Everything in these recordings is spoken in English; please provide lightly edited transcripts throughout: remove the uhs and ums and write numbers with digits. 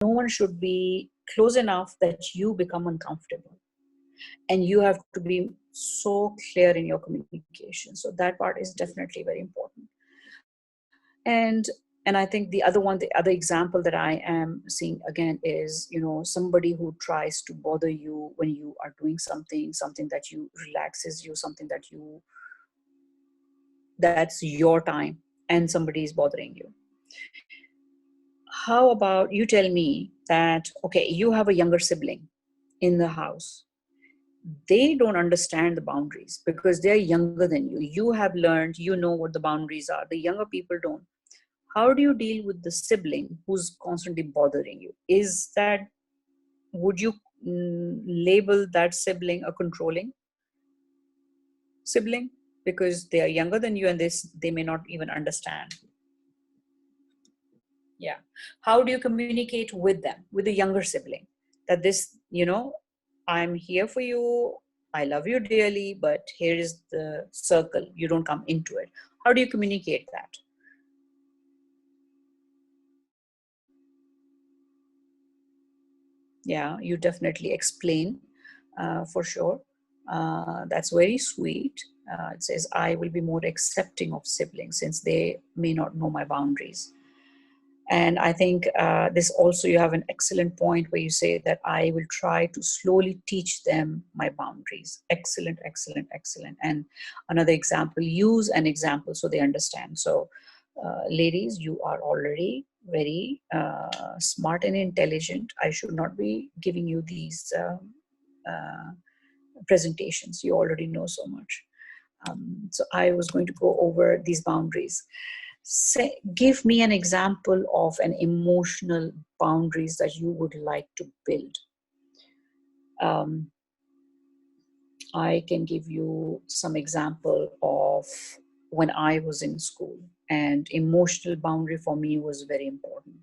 no one should be close enough that you become uncomfortable, and you have to be so clear in your communication. So that part is definitely very important. And I think the other one, the other example that I am seeing again is, somebody who tries to bother you when you are doing something that you relaxes you, something that's your time, and somebody is bothering you. How about you tell me that, okay, you have a younger sibling in the house. They don't understand the boundaries because they're younger than you. You have learned, you know what the boundaries are. The younger people don't. How do you deal with the sibling who's constantly bothering you? Is that, would you label that sibling a controlling sibling because they are younger than you and they may not even understand? Yeah. How do you communicate with them, with the younger sibling, that this, I'm here for you, I love you dearly, but here is the circle, you don't come into it? How do you communicate that? Yeah, you definitely explain, for sure. That's very sweet. It says, I will be more accepting of siblings since they may not know my boundaries. And I think this also, you have an excellent point where you say that I will try to slowly teach them my boundaries. Excellent, excellent, excellent. And another example, use an example so they understand. So, ladies, you are already very smart and intelligent. I should not be giving you these uh, presentations. You already know so much. So I was going to go over these boundaries. Give me an example of an emotional boundaries that you would like to build. Um, I can give you some example of when I was in school, and emotional boundary for me was very important.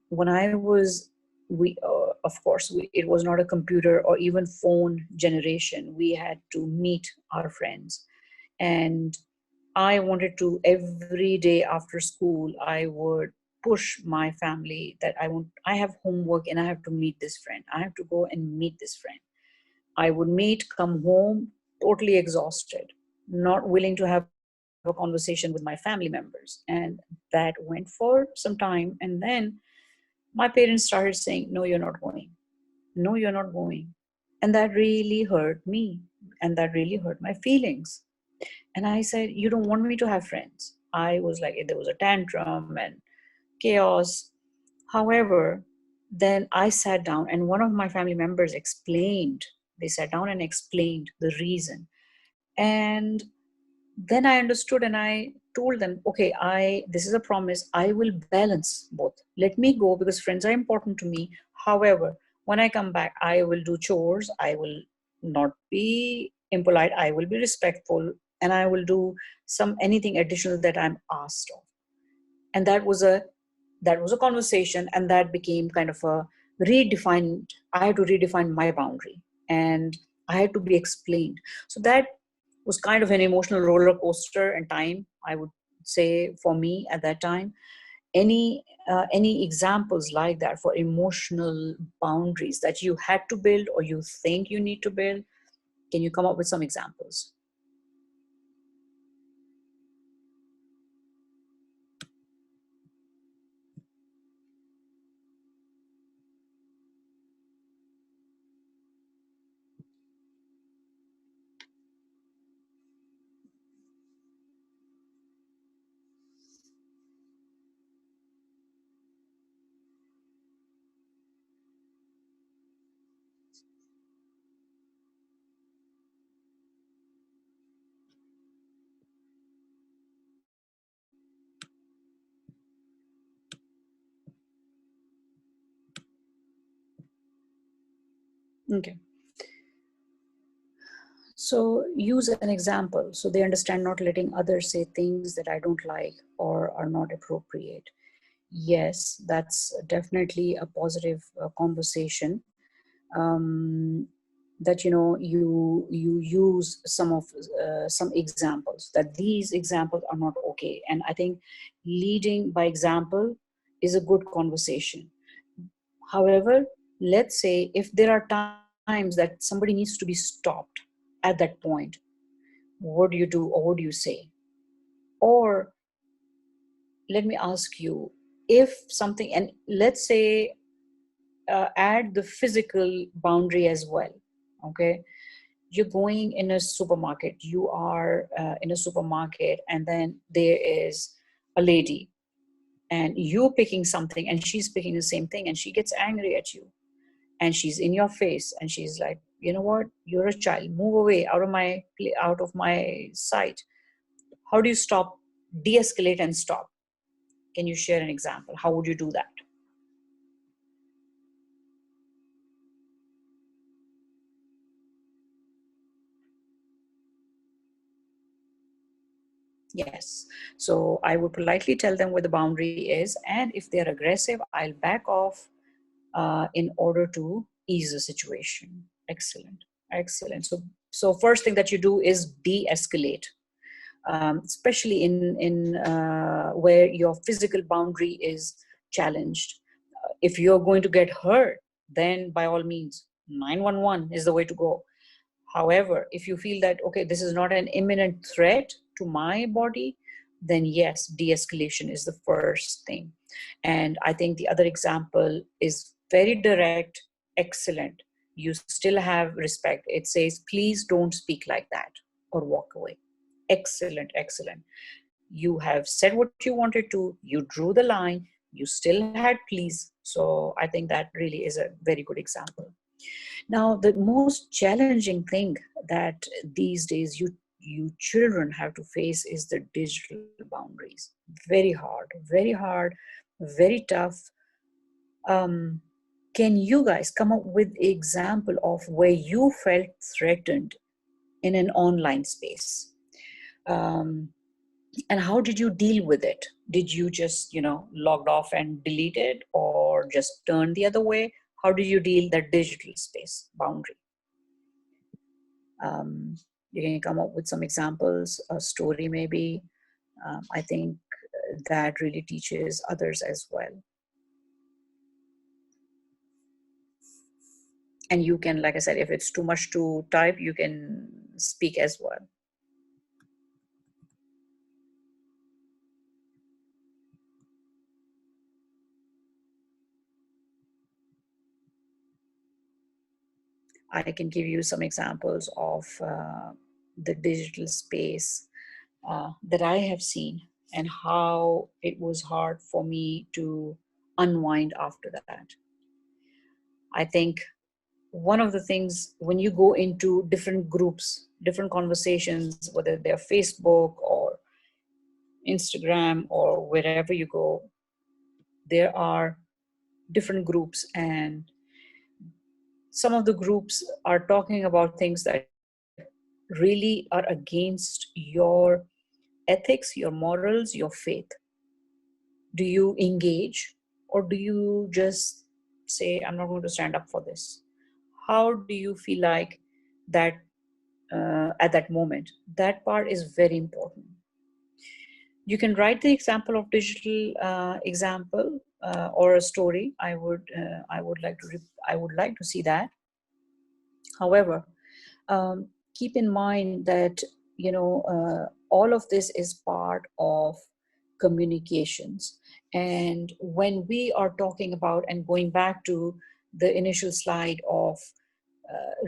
When I was, we of course it was not a computer or even phone generation. We had to meet our friends, and I wanted to, every day after school, I would push my family that I have homework and I have to meet this friend. I have to go and meet this friend. I would meet, come home, totally exhausted, not willing to have a conversation with my family members. And that went for some time. And then my parents started saying, no, you're not going. No, you're not going. And that really hurt me. And that really hurt my feelings. And I said, you don't want me to have friends. I was like, there was a tantrum and chaos. However, then I sat down and one of my family members explained, they sat down and explained the reason. And then I understood and I told them, okay, this is a promise. I will balance both. Let me go because friends are important to me. However, when I come back, I will do chores. I will not be impolite. I will be respectful, and I will do anything additional that I'm asked of. And that was a conversation, and that became kind of a redefined. I had to redefine my boundary, and I had to be explained. So that was kind of an emotional roller coaster and time, I would say, for me at that time. Any examples like that for emotional boundaries that you had to build or you think you need to build? Can you come up with some examples? Okay. So use an example so they understand, not letting others say things that I don't like or are not appropriate. Yes, that's definitely a positive conversation. Um, that you use some examples, that these examples are not okay. And I think leading by example is a good conversation. However, let's say if there are times that somebody needs to be stopped at that point, what do you do or what do you say? Or let me ask you, if something, and let's say add the physical boundary as well, okay? You're going in a supermarket, you are in a supermarket, and then there is a lady, and you're picking something and she's picking the same thing, and she gets angry at you, and she's in your face, and she's like, you know what, you're a child, move away out of my sight. How do you stop, de-escalate and stop? Can you share an example? How would you do that? Yes. So I would politely tell them where the boundary is, and if they're aggressive, I'll back off in order to ease the situation. Excellent. Excellent. So first thing that you do is de-escalate, especially in where your physical boundary is challenged. If you're going to get hurt, then by all means, 911 is the way to go. However, if you feel that, okay, this is not an imminent threat to my body, then yes, de-escalation is the first thing. And I think the other example is very direct, excellent. You still have respect. It says, please don't speak like that, or walk away. Excellent, excellent. You have said what you wanted to, you drew the line, you still had please. So I think that really is a very good example. Now, the most challenging thing that these days you children have to face is the digital boundaries. Very hard, very tough. Um, can you guys come up with an example of where you felt threatened in an online space? Um, and how did you deal with it? Did you just, logged off and deleted, or just turn the other way? How did you deal that digital space boundary? um, you can come up with some examples, a story maybe. I think that really teaches others as well. And you can, like I said, if it's too much to type, you can speak as well. I can give you some examples of the digital space that I have seen, and how it was hard for me to unwind after that. I think one of the things, when you go into different groups, different conversations, whether they're Facebook or Instagram or wherever you go, there are different groups, and some of the groups are talking about things that really are against your ethics, your morals, your faith. Do you engage, or do you just say, I'm not going to stand up for this? How do you feel like that at that moment? That part is very important. You can write the example of digital example or a story. I would like to see that. However, keep in mind that all of this is part of communications. And when we are talking about, and going back to the initial slide of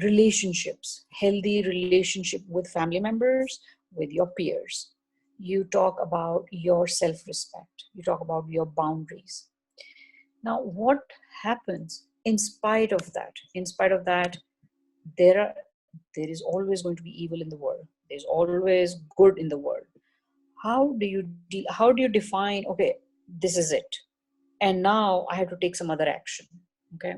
relationships, healthy relationship with family members, with your peers, you talk about your self-respect, you talk about your boundaries. Now, what happens in spite of that? In spite of that, there is always going to be evil in the world. There's always good in the world. How do you define, okay, this is it, and now I have to take some other action? Okay.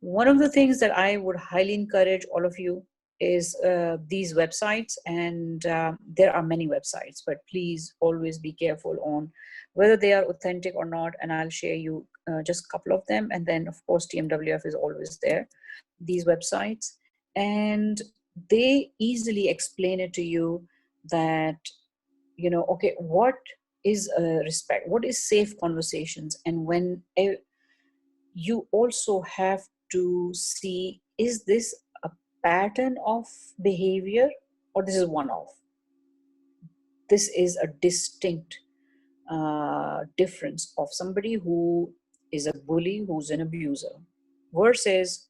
One of the things that I would highly encourage all of you is these websites, and there are many websites, but please always be careful on whether they are authentic or not. And I'll share you just a couple of them. And then, of course, TMWF is always there, these websites. And they easily explain it to you that, okay, what is respect, what is safe conversations. And when you also have to see, is this a pattern of behavior or this is one off? This is a distinct difference of somebody who is a bully, who's an abuser, versus,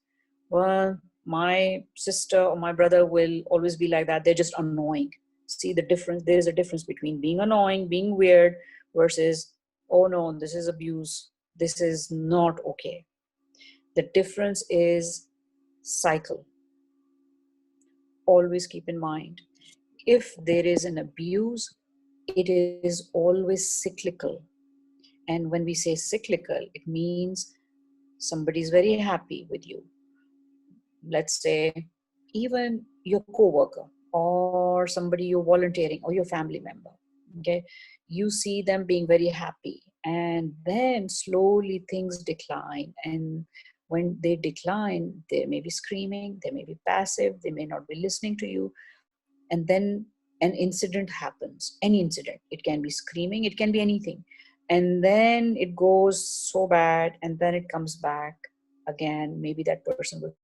well, my sister or my brother will always be like that, they're just annoying. See the difference? There is a difference between being annoying, being weird, versus, oh no, this is abuse, this is not okay. The difference is cycle. Always keep in mind, if there is an abuse, it is always cyclical. And when we say cyclical, it means somebody's very happy with you. Let's say even your coworker or somebody you're volunteering or your family member. Okay. You see them being very happy, and then slowly things decline. And when they decline, they may be screaming, they may be passive, they may not be listening to you. And then an incident happens, any incident, it can be screaming, it can be anything, and then it goes so bad, and then it comes back again. Maybe that person will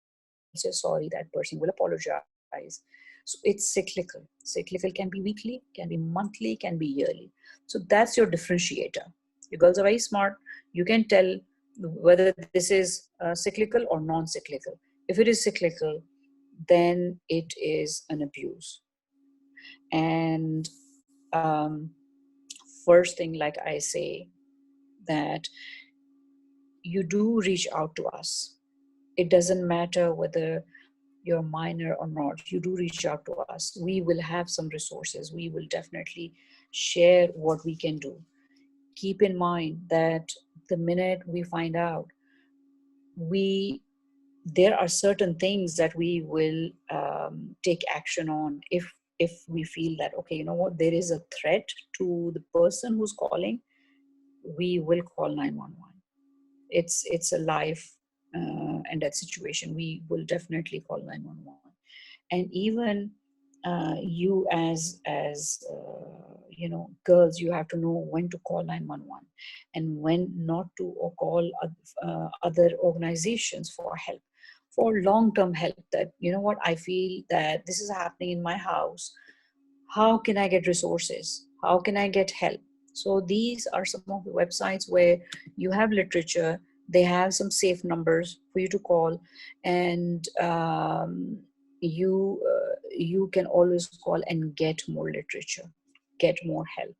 say sorry, that person will apologize. So it's cyclical. Cyclical can be weekly, can be monthly, can be yearly. So that's your differentiator. You girls are very smart. You can tell whether this is cyclical or non-cyclical. If it is cyclical, then it is an abuse. And um, first thing, like I say, that you do reach out to us. It doesn't matter whether you're minor or not, you do reach out to us. We will have some resources. We will definitely share what we can do. Keep in mind that the minute we find out, there are certain things that we will take action on if we feel that, okay, you know what, there is a threat to the person who's calling, we will call 911. It's a life and death situation. We will definitely call 911. And even you as girls, you have to know when to call 911 and when not to, or call other organizations for help, for long-term help. That, you know what, I feel that this is happening in my house, how can I get resources, how can I get help? So these are some of the websites where you have literature, they have some safe numbers for you to call, and you can always call and get more literature, get more help.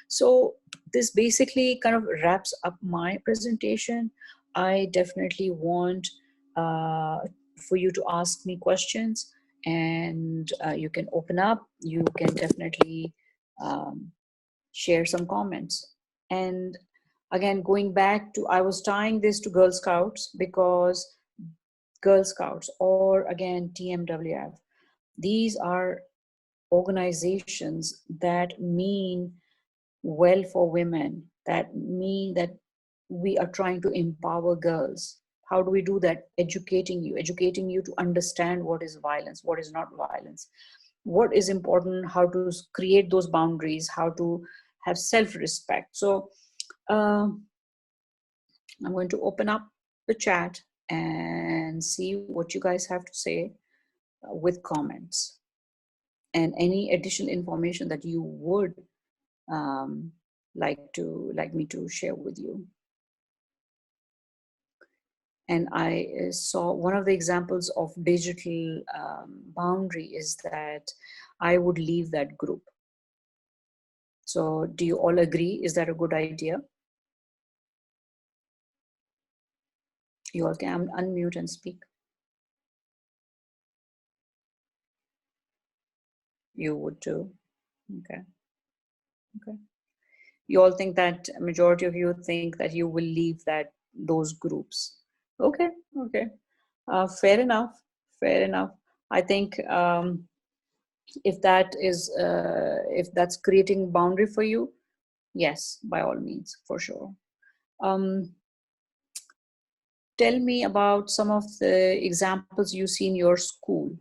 So this basically kind of wraps up my presentation. I definitely want uh, for you to ask me questions, and you can open up, you can definitely um, share some comments. And again, going back to, I was tying this to Girl Scouts, because Girl Scouts, or again TMWF, these are organizations that mean well for women, that mean that we are trying to empower girls. How do we do that? Educating you to understand what is violence, what is not violence, what is important, how to create those boundaries, how to have self-respect. So I'm going to open up the chat and see what you guys have to say with comments and any additional information that you would um, like me to share with you. And I saw one of the examples of digital boundary is that I would leave that group. So do you all agree? Is that a good idea? You all can unmute and speak. You would too. Okay. Okay. You all think that, majority of you think that you will leave those groups. Okay. Okay. Fair enough. Fair enough. I think if that's creating boundary for you, yes, by all means, for sure. Tell me about some of the examples you see in your school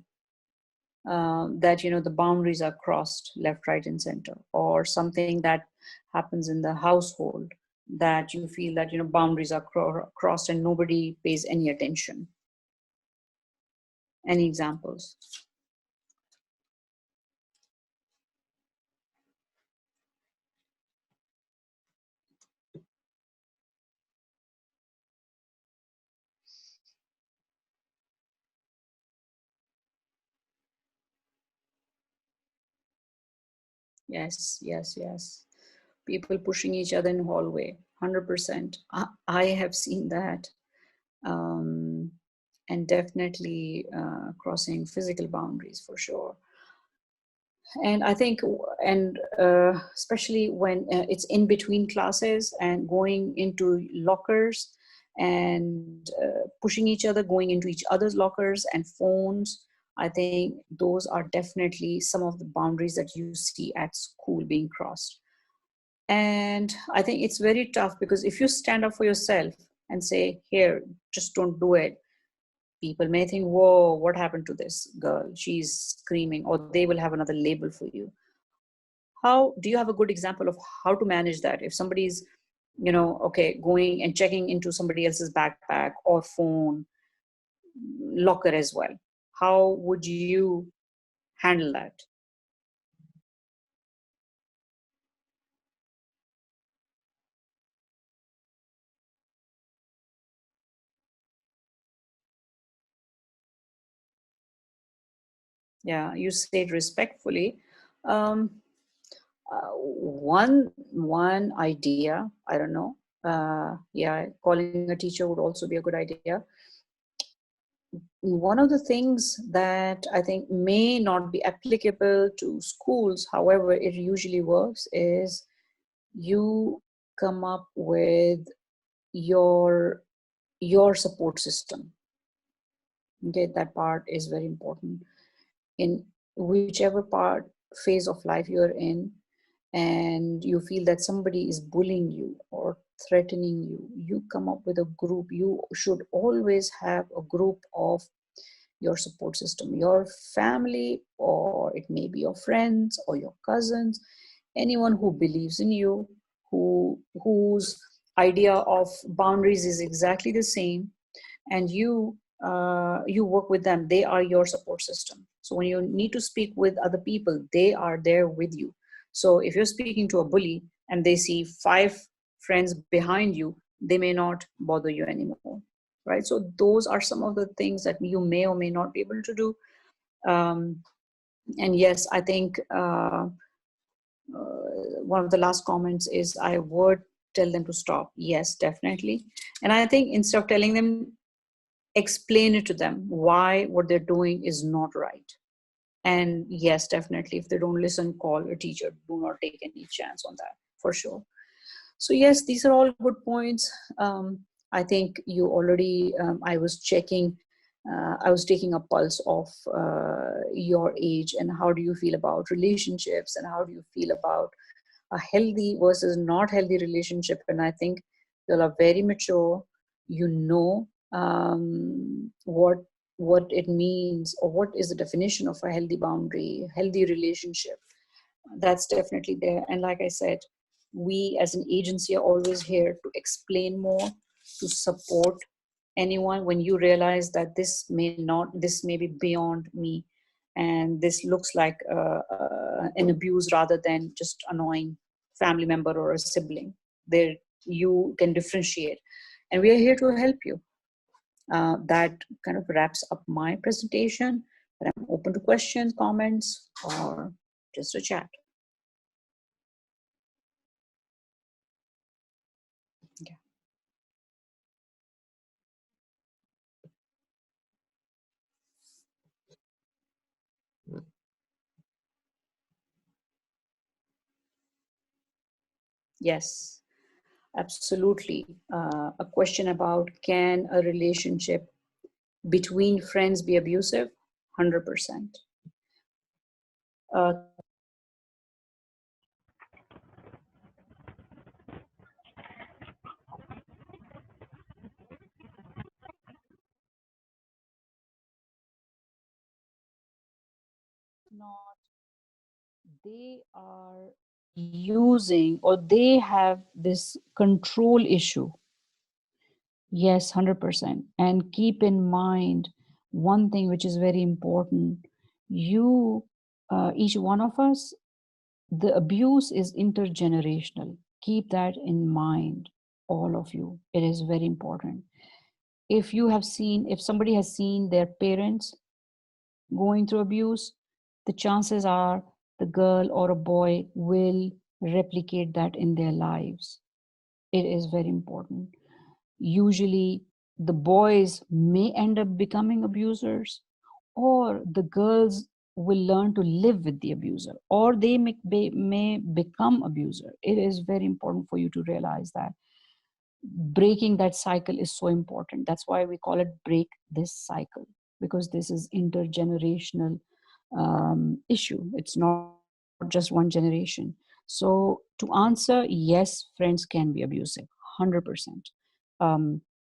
that, you know, the boundaries are crossed left, right, and center, or something that happens in the household that you feel that boundaries are crossed and nobody pays any attention? Any examples? Yes, yes, yes. People pushing each other in hallway, 100%. I have seen that. Um, and definitely crossing physical boundaries for sure. And I think, and especially when it's in between classes and going into lockers and pushing each other, going into each other's lockers and phones. I think those are definitely some of the boundaries that you see at school being crossed. And I think it's very tough because if you stand up for yourself and say, here, just don't do it, people may think, whoa, what happened to this girl? She's screaming, or they will have another label for you. How do you have a good example of how to manage that? If somebody's, okay, going and checking into somebody else's backpack or phone, locker as well, how would you handle that? Yeah, you say it respectfully. Um, one idea, I don't know. Yeah, calling a teacher would also be a good idea. One of the things that I think may not be applicable to schools, however, it usually works, is you come up with your your support system. Okay, that part is very important. In whichever part phase of life you're in, and you feel that somebody is bullying you or threatening you, you come up with a group. You should always have a group of your support system, your family, or it may be your friends or your cousins, anyone who believes in you, whose idea of boundaries is exactly the same, and you work with them. They are your support system. So when you need to speak with other people, they are there with you. So if you're speaking to a bully and they see five friends behind you, they may not bother you anymore, right? So those are some of the things that you may or may not be able to do. And yes, I think one of the last comments is I would tell them to stop. Yes, definitely. And I think instead of telling them, explain it to them why what they're doing is not right. And yes, definitely, if they don't listen, call a teacher. Do not take any chance on that, for sure. So yes, these are all good points. I think you already, I was checking, I was taking a pulse of your age and how do you feel about relationships and how do you feel about a healthy versus not healthy relationship. And I think you are very mature. You know what it means, or what is the definition of a healthy boundary, healthy relationship. That's definitely there. And like I said, we as an agency are always here to explain more, to support anyone when you realize that this may be beyond me, and this looks like an abuse rather than just annoying family member or a sibling. There you can differentiate, and we are here to help you. That kind of wraps up my presentation, but I'm open to questions, comments, or just a chat. Yeah. Yes, absolutely. A question about, can a relationship between friends be abusive? 100%. Uh, not, they are using, or they have this control issue. Yes, 100%. And keep in mind one thing which is very important. You, each one of us, the abuse is intergenerational. Keep that in mind, all of you. It is very important. If you have seen, if somebody has seen their parents going through abuse, the chances are the girl or a boy will replicate that in their lives. It is very important. Usually, the boys may end up becoming abusers, or the girls will learn to live with the abuser, or they may become abuser. It is very important for you to realize that breaking that cycle is so important. That's why we call it break this cycle, because this is intergenerational issue. It's not just one generation. So to answer, yes, friends can be abusive, 100%.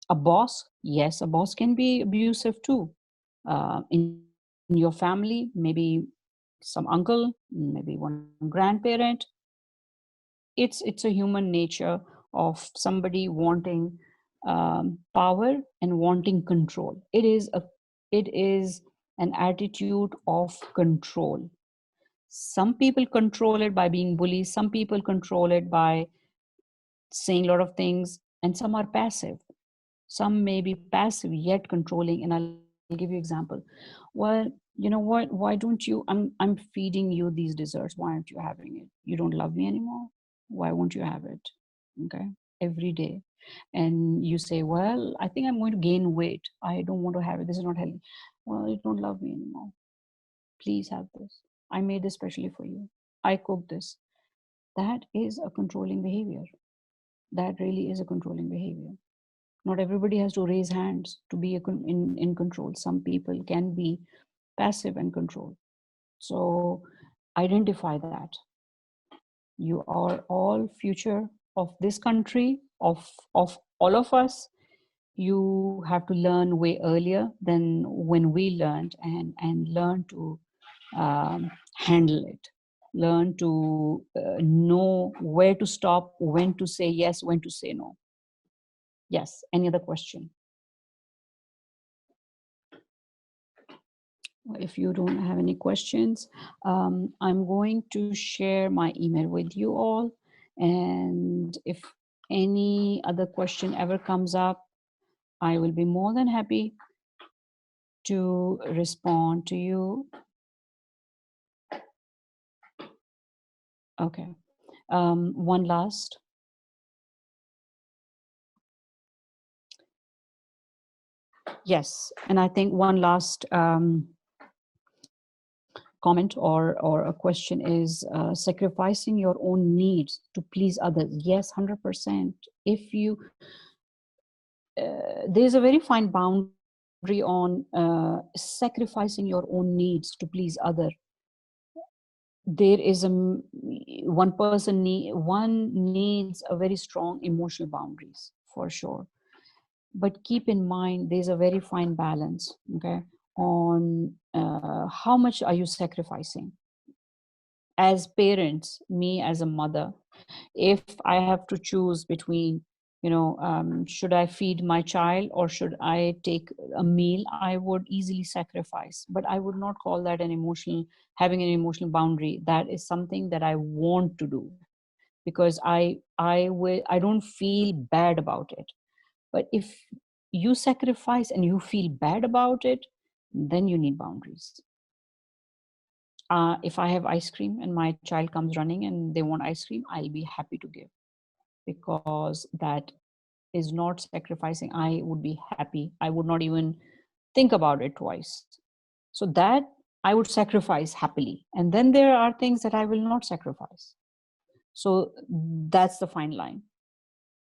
A boss, yes, a boss can be abusive too. In your family, maybe some uncle, maybe one grandparent. It's a human nature of somebody wanting power and wanting control. It is an attitude of control. Some people control it by being bullies, some people control it by saying a lot of things, and some are passive. Some may be passive yet controlling. And I'll give you example. Well, you know what, why don't you, I'm feeding you these desserts, why aren't you having it? You don't love me anymore, why won't you have it? Okay, every day. And you say, well, I think I'm going to gain weight, I don't want to have it, this is not healthy. Well, you don't love me anymore, please have this, I made this specially for you, I cooked this. That is a controlling behavior. That really is a controlling behavior. Not everybody has to raise hands to be in control. Some people can be passive and control. So identify that. You are all future of this country, of all of us. You have to learn way earlier than when we learned, and learn to handle it. Learn to know where to stop, when to say yes, when to say no. Yes, any other question? If you don't have any questions, I'm going to share my email with you all. And if any other question ever comes up, I will be more than happy to respond to you. Okay. One last. Yes, and I think one last comment or a question is sacrificing your own needs to please others. Yes, 100%. If you there's a very fine boundary on sacrificing your own needs to please other. There is one needs a very strong emotional boundaries for sure, but keep in mind there's a very fine balance, okay, on how much are you sacrificing. As parents, me as a mother, if I have to choose between, should I feed my child or should I take a meal, I would easily sacrifice. But I would not call that having an emotional boundary. That is something that I want to do, because I don't feel bad about it. But if you sacrifice and you feel bad about it, then you need boundaries. If I have ice cream and my child comes running and they want ice cream, I'll be happy to give, because that is not sacrificing. I would be happy. I would not even think about it twice. So that I would sacrifice happily. And then there are things that I will not sacrifice. So that's the fine line.